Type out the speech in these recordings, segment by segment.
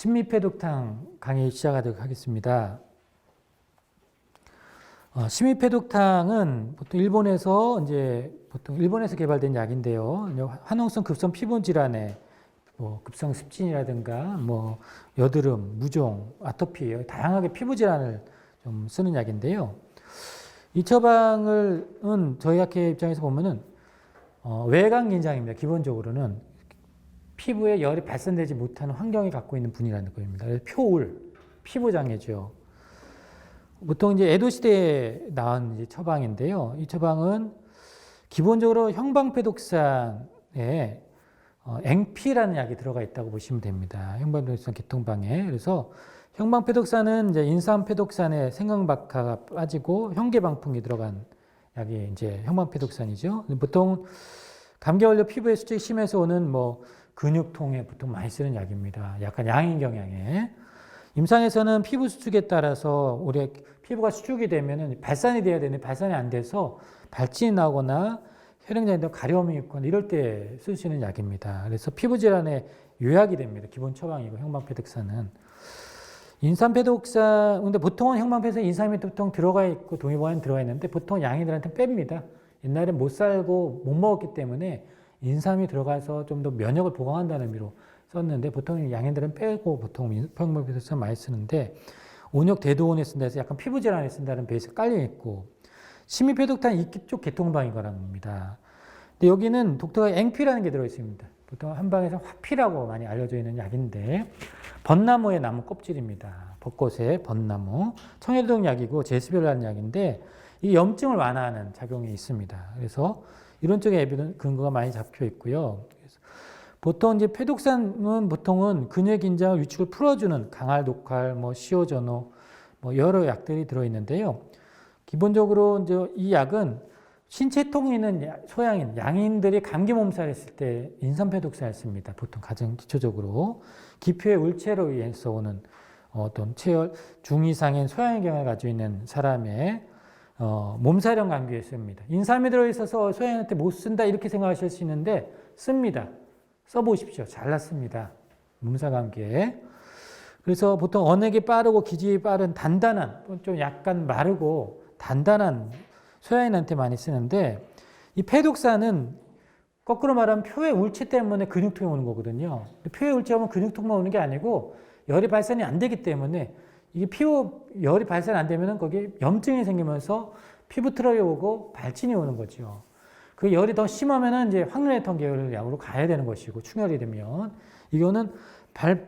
심미패독탕 강의 시작하도록 하겠습니다. 심미패독탕은 보통 일본에서 개발된 약인데요. 화농성 급성 피부 질환에 급성 습진이라든가 여드름, 무종, 아토피 다양하게 피부 질환을 좀 쓰는 약인데요. 이 처방은 저희 학회 입장에서 보면은 외관 긴장입니다. 기본적으로는 피부에 열이 발산되지 못하는 환경을 갖고 있는 분이라는 겁니다. 표울, 피부장애죠. 보통 이제 에도 시대에 나온 이제 처방인데요. 이 처방은 기본적으로 형방패독산에 앵피라는 약이 들어가 있다고 보시면 됩니다. 형방패독산 계통방에. 그래서 형방패독산은 이제 인산패독산에 생강박하가 빠지고 형계방풍이 들어간 약이 이제 형방패독산이죠. 보통 감기 걸려 피부에 수축이 심해서 오는 근육통에 보통 많이 쓰는 약입니다. 약간 양인 경향에. 임상에서는 피부 수축에 따라서 우리 피부가 수축이 되면은 발산이 돼야 되는데 발산이 안 돼서 발진이 나거나 혈액장에 가려움이 있거나 이럴 때 쓸 수 있는 약입니다. 그래서 피부 질환에 요약이 됩니다. 기본 처방이고 형방패독산은. 인산패독산, 근데 보통은 형방패독산 인삼이 보통 들어가 있고 동의보안에 들어가 있는데 보통 양이들한테 뺍니다. 옛날에 못 살고 못 먹었기 때문에 인삼이 들어가서 좀 더 면역을 보강한다는 의미로 썼는데 보통 양인들은 빼고 보통 형방패독산 많이 쓰는데 온역 대도원에 쓴다 해서 약간 피부 질환에 쓴다는 베이스가 깔려 있고 심미패독탄 이끼 쪽 계통방인 거랍니다. 근데 여기는 독특하게 앵피라는 게 들어 있습니다. 보통 한방에서 화피라고 많이 알려져 있는 약인데 벚나무의 나무 껍질입니다. 벚꽃의 벚나무. 청해동 약이고 제스별라는 약인데 이 염증을 완화하는 작용이 있습니다. 그래서 이런 쪽에 에비던스 근거가 많이 잡혀 있고요. 그래서 보통 이제 패독산은 보통은 근육 긴장을 위축을 풀어주는 강할, 녹할, 시오전호 여러 약들이 들어 있는데요. 기본적으로 이제 이 약은 신체 통이 있는 소양인 양인들이 감기 몸살 했을 때 인산패독산을 씁니다. 보통 가장 기초적으로 기표의 울체로 의해서 오는 어떤 체열 중이상인 소양의 경향을 가지고 있는 사람의 몸살형 감기에 씁니다. 인삼이 들어있어서 소양한테 못 쓴다 이렇게 생각하실 수 있는데 씁니다. 써보십시오. 잘났습니다. 몸살 감기에. 그래서 보통 언액이 빠르고 기질이 빠른 단단한 좀 약간 마르고 단단한 소양인한테 많이 쓰는데 이 패독산은 거꾸로 말하면 표의 울체 때문에 근육통이 오는 거거든요. 표의 울체가 오면 근육통만 오는 게 아니고 열이 발산이 안 되기 때문에 이게 피부 열이 발산 안 되면은 거기에 염증이 생기면서 피부 트러블이 오고 발진이 오는 거죠. 그 열이 더 심하면은 이제 황르레톤 계열 약으로 가야 되는 것이고 충혈이 되면 이거는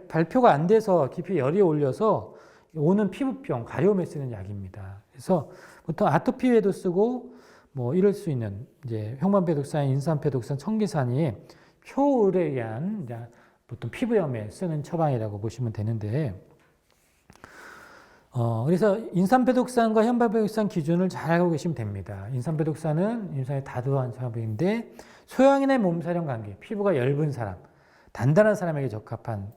발표가 안 돼서 깊이 열이 올려서 오는 피부병, 가려움에 쓰는 약입니다. 그래서 보통 아토피에도 쓰고 이럴 수 있는 이제 형방패독산, 인산패독산, 청기산이 표울에 의한 보통 피부염에 쓰는 처방이라고 보시면 되는데 그래서 인산패독산과 형방패독산 기준을 잘 알고 계시면 됩니다. 인산패독산은 임상에 다도한 처방인데 소양인의 몸살형 감기, 피부가 엷은 사람, 단단한 사람에게 적합한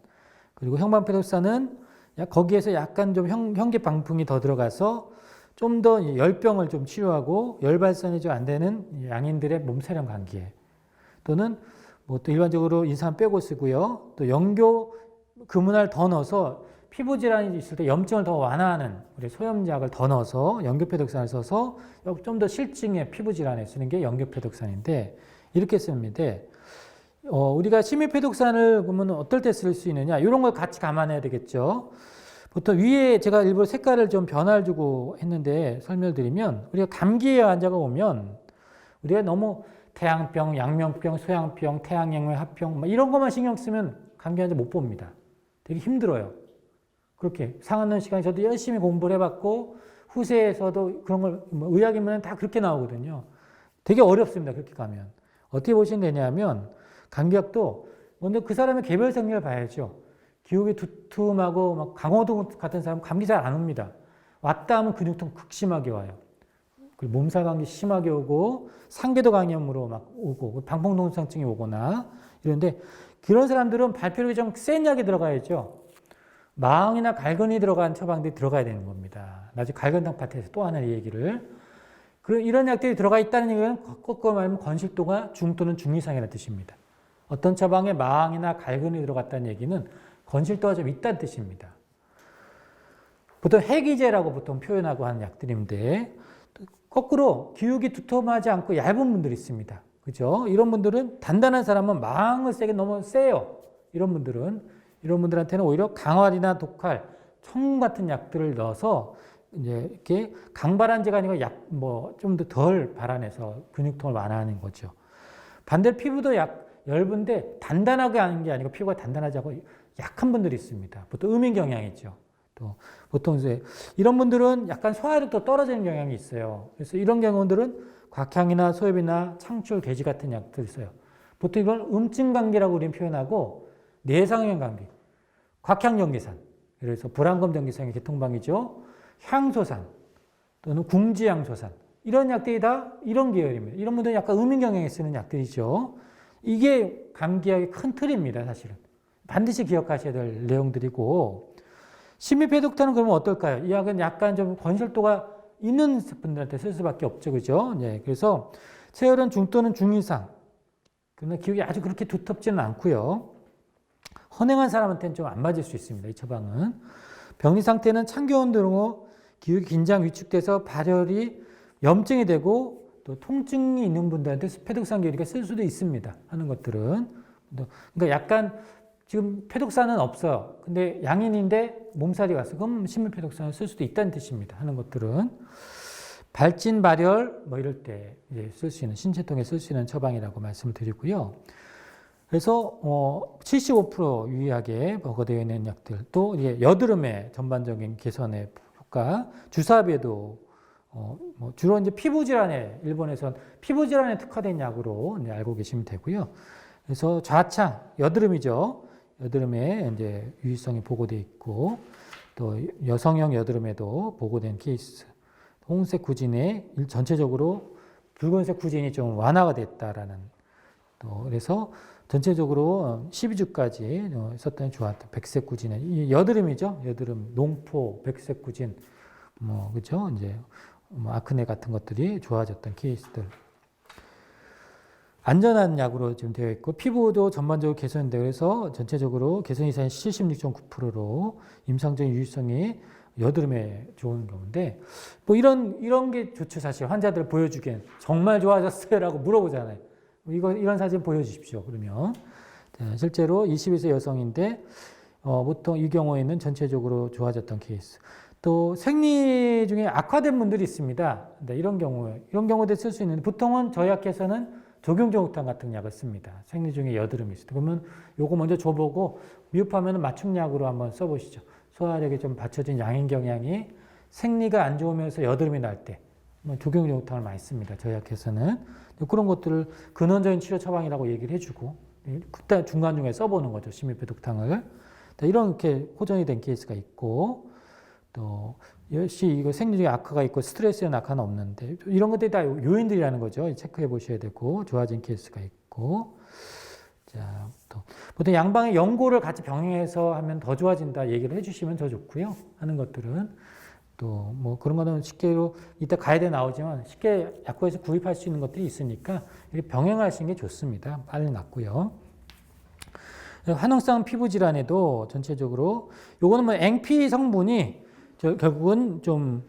그리고 형방패독산은 거기에서 약간 좀 형계방풍이 더 들어가서 좀 더 열병을 좀 치료하고 열 발산이 좀 안 되는 양인들의 몸살형 감기에 또는 또 일반적으로 인산 빼고 쓰고요. 또 연교 금은알 더 넣어서 피부 질환이 있을 때 염증을 더 완화하는 우리 소염약을 더 넣어서 연교패독산을 써서 좀 더 실증의 피부 질환에 쓰는 게 연교패독산인데 이렇게 씁니다. 우리가 심미패독산을 보면 어떨 때 쓸 수 있느냐 이런 걸 같이 감안해야 되겠죠. 보통 위에 제가 일부러 색깔을 좀 변화를 주고 했는데 설명드리면 우리가 감기에 환자가 오면 우리가 너무 태양병, 양명병, 소양병, 태양양면 합병 이런 것만 신경 쓰면 감기 환자 못 봅니다. 되게 힘들어요. 그렇게 상하는 시간에 저도 열심히 공부를 해봤고 후세에서도 그런 걸 의학이면 다 그렇게 나오거든요. 되게 어렵습니다. 그렇게 가면. 어떻게 보시면 되냐면 감기약도 먼저 그 사람의 개별 생리를 봐야죠. 기억이 두툼하고 강호동 같은 사람은 감기 잘 안 옵니다. 왔다 하면 근육통 극심하게 와요. 그리고 몸살 감기 심하게 오고 상계도 감염으로 오고 방풍동상증이 오거나 이런데 그런 사람들은 발표력이 좀 센 약이 들어가야죠. 마항이나 갈근이 들어간 처방들이 들어가야 되는 겁니다. 나중에 갈근탕 파트에서 또 하는 얘기를. 이런 약들이 들어가 있다는 얘기는 거꾸로 말하면 건실도가 중 또는 중 이상이라는 뜻입니다. 어떤 처방에 마항이나 갈근이 들어갔다는 얘기는 건실도가 좀 있다는 뜻입니다. 보통 해기제라고 보통 표현하고 하는 약들인데 거꾸로 기육이 두툼하지 않고 얇은 분들이 있습니다. 그죠? 이런 분들은 단단한 사람은 마항을 세게 너무 세요. 이런 분들한테는 오히려 강활이나 독활, 총 같은 약들을 넣어서 이제 이렇게 강발환제가 아니고 좀 더 덜 발환해서 근육통을 완화하는 거죠. 반대로 피부도 얇은데 단단하게 하는 게 아니고 피부가 단단하지 않고 약한 분들이 있습니다. 보통 음인 경향이죠. 또 보통 이제 이런 분들은 약간 소화력도 떨어지는 경향이 있어요. 그래서 이런 경우들은 곽향이나 소엽이나 창출, 계지 같은 약들을 써요. 보통 이걸 음증감기라고 우리는 표현하고 내상형 감기, 곽향전기산, 그래서 불안검 전기산의 계통방이죠. 향소산 또는 궁지향소산 이런 약들이 다 이런 계열입니다. 이런 분들은 약간 음인 경향에 쓰는 약들이죠. 이게 감기약의 큰 틀입니다. 사실은 반드시 기억하셔야 될 내용들이고 심미패독탄은 그러면 어떨까요? 이 약은 약간 좀 건실도가 있는 분들한테 쓸 수밖에 없죠. 그죠? 네, 그래서 체열은 중 또는 중 이상. 그러나 기억이 아주 그렇게 두텁지는 않고요. 헌행한 사람한테는 좀 안 맞을 수 있습니다. 이 처방은. 병리 상태는 창교원 등으로 기억이 긴장 위축돼서 발열이 염증이 되고 또 통증이 있는 분들한테 패독산 계열이가 쓸 수도 있습니다. 하는 것들은. 그러니까 약간 지금 패독산은 없어요. 근데 양인인데 몸살이 왔어. 그럼 식물패독산을 쓸 수도 있다는 뜻입니다. 하는 것들은. 발진, 발열, 뭐 이럴 때 쓸 수 있는, 신체통에 쓸 수 있는 처방이라고 말씀을 드리고요. 그래서 75% 유의하게 보고되어 있는 약들, 또 이제 여드름의 전반적인 개선에 효과, 주사비에도 주로 이제 피부 질환에 일본에선 피부 질환에 특화된 약으로 알고 계시면 되고요. 그래서 좌창, 여드름이죠. 여드름에 이제 유의성이 보고되어 있고 또 여성형 여드름에도 보고된 케이스. 홍색 구진에 전체적으로 붉은색 구진이 좀 완화가 됐다라는 또 그래서 전체적으로 12주까지 썼더니 좋았다. 백색 구진에 여드름이죠. 여드름, 농포, 백색 구진, 그죠? 이제 아크네 같은 것들이 좋아졌던 케이스들. 안전한 약으로 지금 되어 있고 피부도 전반적으로 개선되어 그래서 전체적으로 개선 이상이 76.9%로 임상적인 유의성이 여드름에 좋은 경우인데 뭐 이런 게 좋죠. 사실 환자들 보여주기엔 정말 좋아졌어요라고 물어보잖아요. 이런 사진 보여주십시오. 그러면 자, 실제로 20세 여성인데 보통 이 경우에는 전체적으로 좋아졌던 케이스. 또 생리 중에 악화된 분들이 있습니다. 근데 이런 경우도 쓸 수 있는데 보통은 저희 학회에서는 적용종옥탄 같은 약을 씁니다. 생리 중에 여드름이 있을 때. 그러면 요거 먼저 줘보고 미흡하면 맞춤약으로 한번 써보시죠. 소화력이 좀 받쳐진 양인 경향이 생리가 안 좋으면서 여드름이 날 때 적용종옥탄을 많이 씁니다. 저희 학회에서는. 그런 것들을 근원적인 치료 처방이라고 얘기를 해주고 그때 중간중간에 써보는 거죠. 심미패독탕을. 이렇게 호전이 된 케이스가 있고 또 역시 이거 생리 중에 악화가 있고 스트레스에 악화는 없는데 이런 것들이 다 요인들이라는 거죠. 체크해 보셔야 되고 좋아진 케이스가 있고 자, 또 보통 양방의 연고를 같이 병행해서 하면 더 좋아진다 얘기를 해주시면 더 좋고요. 하는 것들은 또 뭐 그런 거는 쉽게로 이따 가이드에 나오지만 쉽게 약국에서 구입할 수 있는 것들이 있으니까 이렇게 병행하시는 게 좋습니다. 빨리 낫고요. 화농성 피부 질환에도 전체적으로 요거는 뭐 앵피 성분이 결국은 좀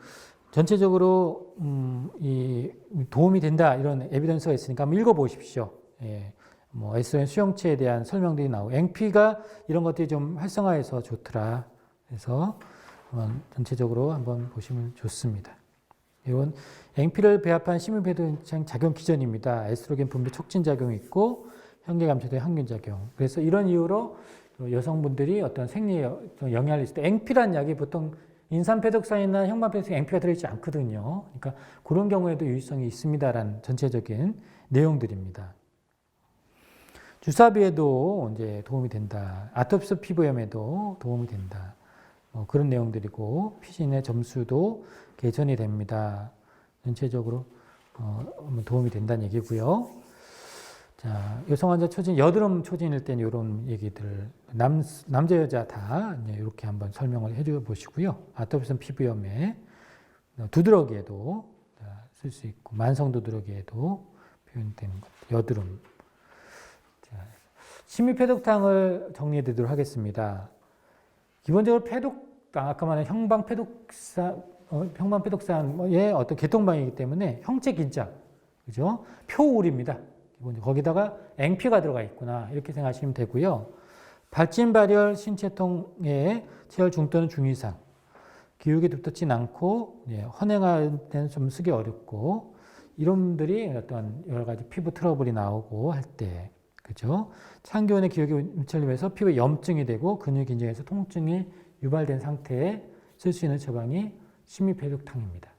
전체적으로 이 도움이 된다 이런 에비던스가 있으니까 한번 읽어보십시오. 예. 뭐 에스트로겐 수용체에 대한 설명들이 나오고 앵피가 이런 것들이 좀 활성화해서 좋더라. 그래서 전체적으로 한번 보시면 좋습니다. 이건 앵피를 배합한 심미패독탕 작용 기전입니다. 에스트로겐 분비 촉진 작용이 있고 현계 감소된 항균 작용. 그래서 이런 이유로 여성분들이 어떤 생리에 영향을 있을 때 앵피란 약이 보통 인산패독산이나 형반패독산에 앵피가 들어있지 않거든요. 그러니까 그런 경우에도 유의성이 있습니다라는 전체적인 내용들입니다. 주사비에도 이제 도움이 된다. 아토피스 피부염에도 도움이 된다. 그런 내용들이고 피신의 점수도 개선이 됩니다. 전체적으로 도움이 된다는 얘기고요. 자, 여성 환자 초진, 여드름 초진일 때는 이런 얘기들 남자 여자 다 이렇게 한번 설명을 해줘 보시고요. 아토피성 피부염에 두드러기에도 쓸 수 있고 만성 두드러기에도 표현되는 것, 여드름. 자, 심미패독탕을 정리해 드리도록 하겠습니다. 기본적으로 아까 말한 형방패독산의 어떤 계통방이기 때문에 형체 긴장, 그죠? 표울입니다. 기본적으로 거기다가 앵피가 들어가 있구나 이렇게 생각하시면 되고요. 발진, 발열, 신체통의 체열 중 또는 중이상, 기울기 두텁진 않고 헌행할 때는 좀 쓰기 어렵고 이런 분들이 어떤 여러 가지 피부 트러블이 나오고 할 때, 그죠? 창기원의 기울기 움츠림에서 피부에 염증이 되고 근육 긴장에서 통증이 유발된 상태에 쓸 수 있는 처방이 심미패독탕입니다.